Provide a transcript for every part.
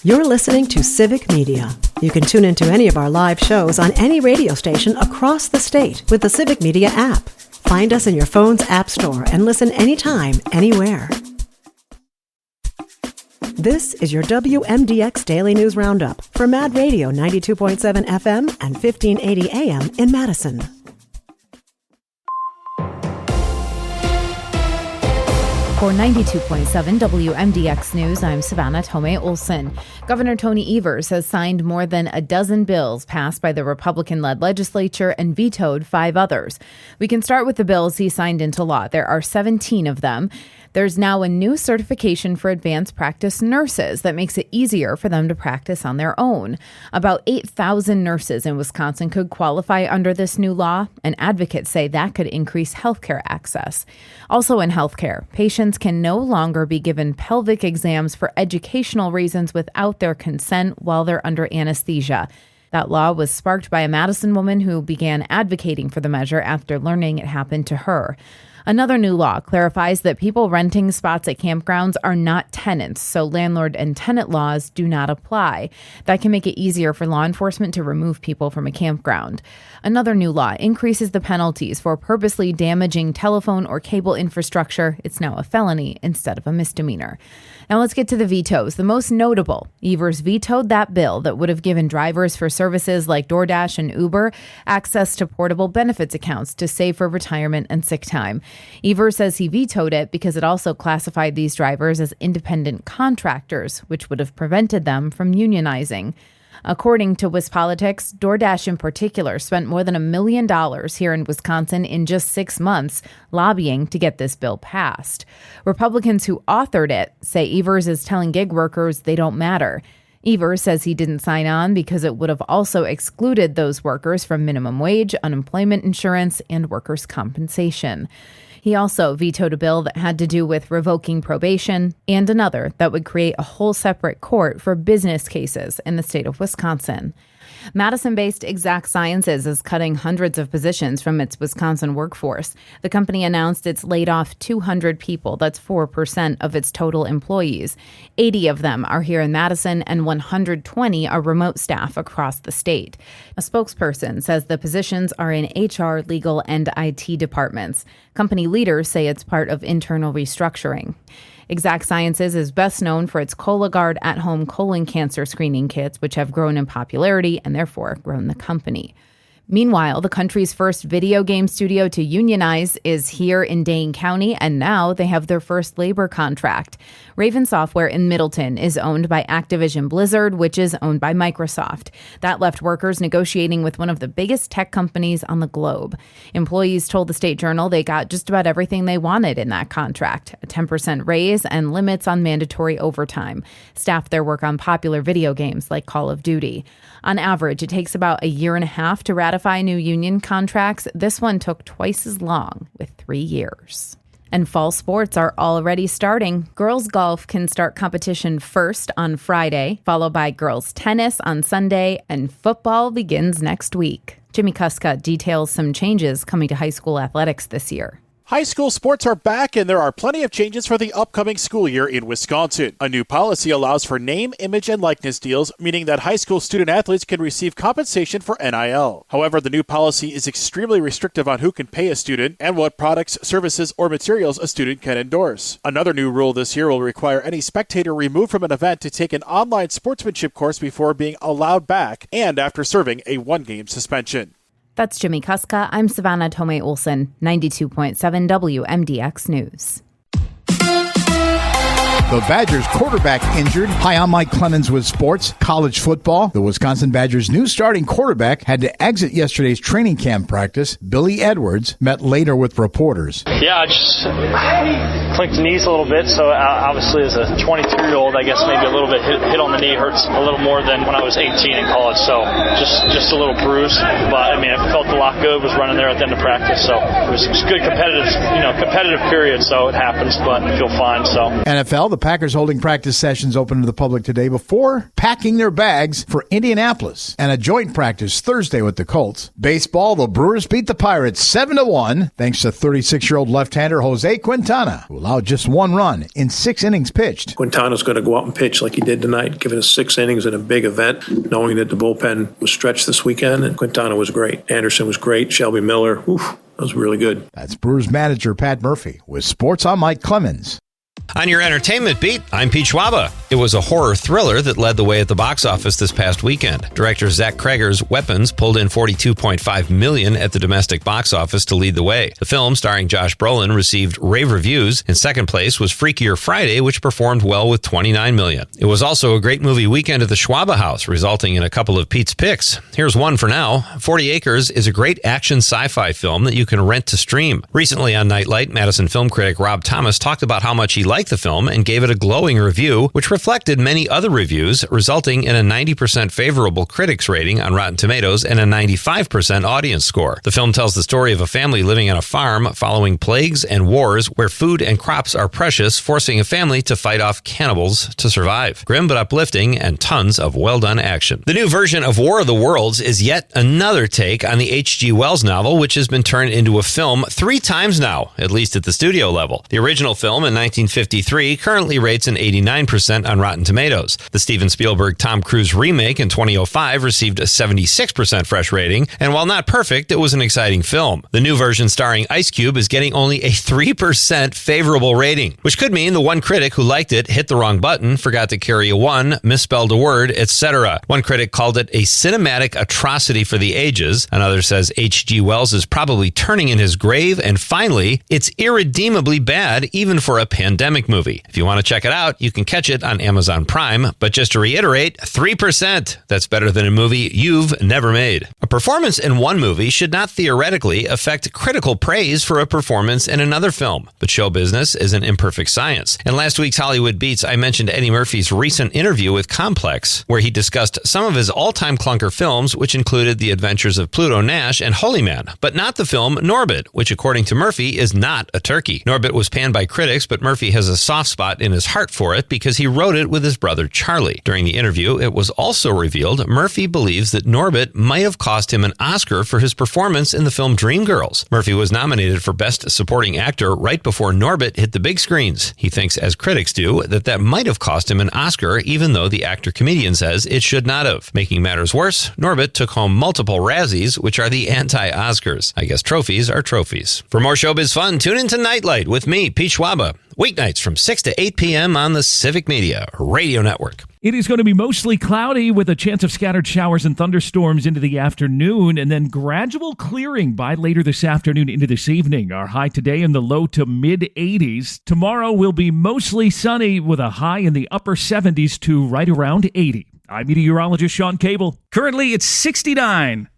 You're listening to Civic Media. You can tune into any of our live shows on any radio station across the state with the Civic Media app. Find us in your phone's app store and listen anytime, anywhere. This is your WMDX Daily News Roundup for Mad Radio 92.7 FM and 1580 AM in Madison. For 92.7 WMDX News, I'm Savannah Tomei Olson. Governor Tony Evers has signed more than a dozen bills passed by the Republican-led legislature and vetoed 5 others. We can start with the bills he signed into law. There are 17 of them. There's now a new certification for advanced practice nurses that makes it easier for them to practice on their own. About 8,000 nurses in Wisconsin could qualify under this new law, and advocates say that could increase healthcare access. Also in healthcare, patients can no longer be given pelvic exams for educational reasons without their consent while they're under anesthesia. That law was sparked by a Madison woman who began advocating for the measure after learning it happened to her. Another new law clarifies that people renting spots at campgrounds are not tenants, so landlord and tenant laws do not apply. That can make it easier for law enforcement to remove people from a campground. Another new law increases the penalties for purposely damaging telephone or cable infrastructure. It's now a felony instead of a misdemeanor. Now let's get to the vetoes. The most notable, Evers vetoed that bill that would have given drivers for services like DoorDash and Uber access to portable benefits accounts to save for retirement and sick time. Evers says he vetoed it because it also classified these drivers as independent contractors, which would have prevented them from unionizing. According to WisPolitics, DoorDash in particular spent more than $1 million here in Wisconsin in just 6 months lobbying to get this bill passed. Republicans who authored it say Evers is telling gig workers they don't matter. Evers says he didn't sign on because it would have also excluded those workers from minimum wage, unemployment insurance, and workers' compensation. He also vetoed a bill that had to do with revoking probation and another that would create a whole separate court for business cases in the state of Wisconsin. Madison-based Exact Sciences is cutting hundreds of positions from its Wisconsin workforce. The company announced it's laid off 200 people. That's 4% of its total employees. 80 of them are here in Madison, and 120 are remote staff across the state. A spokesperson says the positions are in HR, legal, and IT departments. Company leaders say it's part of internal restructuring. Exact Sciences is best known for its Cologuard at-home colon cancer screening kits, which have grown in popularity and therefore grown the company. Meanwhile, the country's first video game studio to unionize is here in Dane County, and now they have their first labor contract. Raven Software in Middleton is owned by Activision Blizzard, which is owned by Microsoft. That left workers negotiating with one of the biggest tech companies on the globe. Employees told the State Journal they got just about everything they wanted in that contract, a 10% raise and limits on mandatory overtime. Staff their work on popular video games like Call of Duty. On average, it takes about a year and a half to ratify new union contracts. This one took twice as long, with 3 years. And fall sports are already starting. Girls golf can start competition first on Friday, followed by girls tennis on Sunday, and football begins next week. Jimmy Kuska details some changes coming to high school athletics this year. High school sports are back, and there are plenty of changes for the upcoming school year in Wisconsin. A new policy allows for name, image, and likeness deals, meaning that high school student athletes can receive compensation for NIL. However, the new policy is extremely restrictive on who can pay a student and what products, services, or materials a student can endorse. Another new rule this year will require any spectator removed from an event to take an online sportsmanship course before being allowed back and after serving a 1-game suspension. That's Jimmy Kuska. I'm Savannah Tomei Olson, 92.7 WMDX News. The Badgers quarterback injured. Hi, I'm Mike Clemens with sports. College football. The Wisconsin Badgers' new starting quarterback had to exit yesterday's training camp practice. Billy Edwards met later with reporters. Yeah, I just clinked the knees a little bit, so obviously as a 22-year-old, I guess maybe a little bit hit on the knee hurts a little more than when I was 18 in college, so just a little bruise. But, I mean, I felt a lot good, was running there at the end of practice, so it was good competitive period, so it happens, but I feel fine. So NFL, the Packers holding practice sessions open to the public today before packing their bags for Indianapolis and a joint practice Thursday with the Colts. Baseball, the Brewers beat the Pirates 7-1 thanks to 36-year-old left-hander Jose Quintana, who allowed just one run in 6 innings pitched. Quintana's going to go out and pitch like he did tonight, giving us 6 innings in a big event, knowing that the bullpen was stretched this weekend, and Quintana was great. Anderson was great. Shelby Miller, that was really good. That's Brewers manager Pat Murphy with Sports. I'm Mike Clemens. On your entertainment beat, I'm Pete Schwaba. It was a horror thriller that led the way at the box office this past weekend. Director Zach Cregger's Weapons pulled in $42.5 million at the domestic box office to lead the way. The film, starring Josh Brolin, received rave reviews. In second place was Freakier Friday, which performed well with $29 million. It was also a great movie weekend at the Schwaba House, resulting in a couple of Pete's picks. Here's one for now. 40 Acres is a great action sci-fi film that you can rent to stream. Recently on Nightlight, Madison film critic Rob Thomas talked about how much he liked the film and gave it a glowing review, which reflected many other reviews, resulting in a 90% favorable critics rating on Rotten Tomatoes and a 95% audience score. The film tells the story of a family living on a farm following plagues and wars where food and crops are precious, forcing a family to fight off cannibals to survive. Grim but uplifting and tons of well-done action. The new version of War of the Worlds is yet another take on the H.G. Wells novel, which has been turned into a film 3 times now, at least at the studio level. The original film in 1953 currently rates an 89% on Rotten Tomatoes. The Steven Spielberg Tom Cruise remake in 2005 received a 76% fresh rating, and while not perfect, it was an exciting film. The new version starring Ice Cube is getting only a 3% favorable rating, which could mean the one critic who liked it hit the wrong button, forgot to carry a 1, misspelled a word, etc. One critic called it a cinematic atrocity for the ages. Another says H.G. Wells is probably turning in his grave, and finally, it's irredeemably bad even for a pandemic movie. If you want to check it out, you can catch it on Amazon Prime, but just to reiterate, 3%. That's better than a movie you've never made. A performance in one movie should not theoretically affect critical praise for a performance in another film, but show business is an imperfect science. In last week's Hollywood Beats, I mentioned Eddie Murphy's recent interview with Complex, where he discussed some of his all-time clunker films, which included The Adventures of Pluto Nash and Holy Man, but not the film Norbit, which according to Murphy is not a turkey. Norbit was panned by critics, but Murphy has a soft spot in his heart for it because he wrote it with his brother Charlie. During the interview, it was also revealed Murphy believes that Norbit might have cost him an Oscar for his performance in the film Dreamgirls. Murphy was nominated for Best Supporting Actor right before Norbit hit the big screens. He thinks, as critics do, that might have cost him an Oscar, even though the actor-comedian says it should not have. Making matters worse, Norbit took home multiple Razzies, which are the anti-Oscars. I guess trophies are trophies. For more showbiz fun, tune into Nightlight with me, Pete Schwaba. Weeknights from 6 to 8 p.m. on the Civic Media Radio Network. It is going to be mostly cloudy with a chance of scattered showers and thunderstorms into the afternoon, and then gradual clearing by later this afternoon into this evening. Our high today in the low to mid-80s. Tomorrow will be mostly sunny with a high in the upper 70s to right around 80. I'm meteorologist Sean Cable. Currently, it's 69.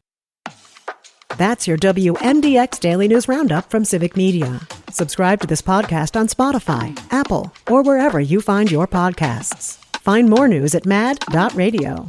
That's your WMDX Daily News Roundup from Civic Media. Subscribe to this podcast on Spotify, Apple, or wherever you find your podcasts. Find more news at mad.radio.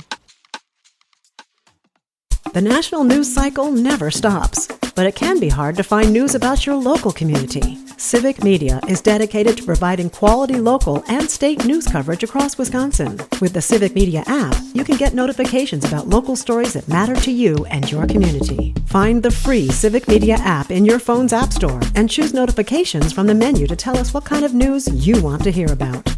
The national news cycle never stops, but it can be hard to find news about your local community. Civic Media is dedicated to providing quality local and state news coverage across Wisconsin. With the Civic Media app, you can get notifications about local stories that matter to you and your community. Find the free Civic Media app in your phone's app store and choose notifications from the menu to tell us what kind of news you want to hear about.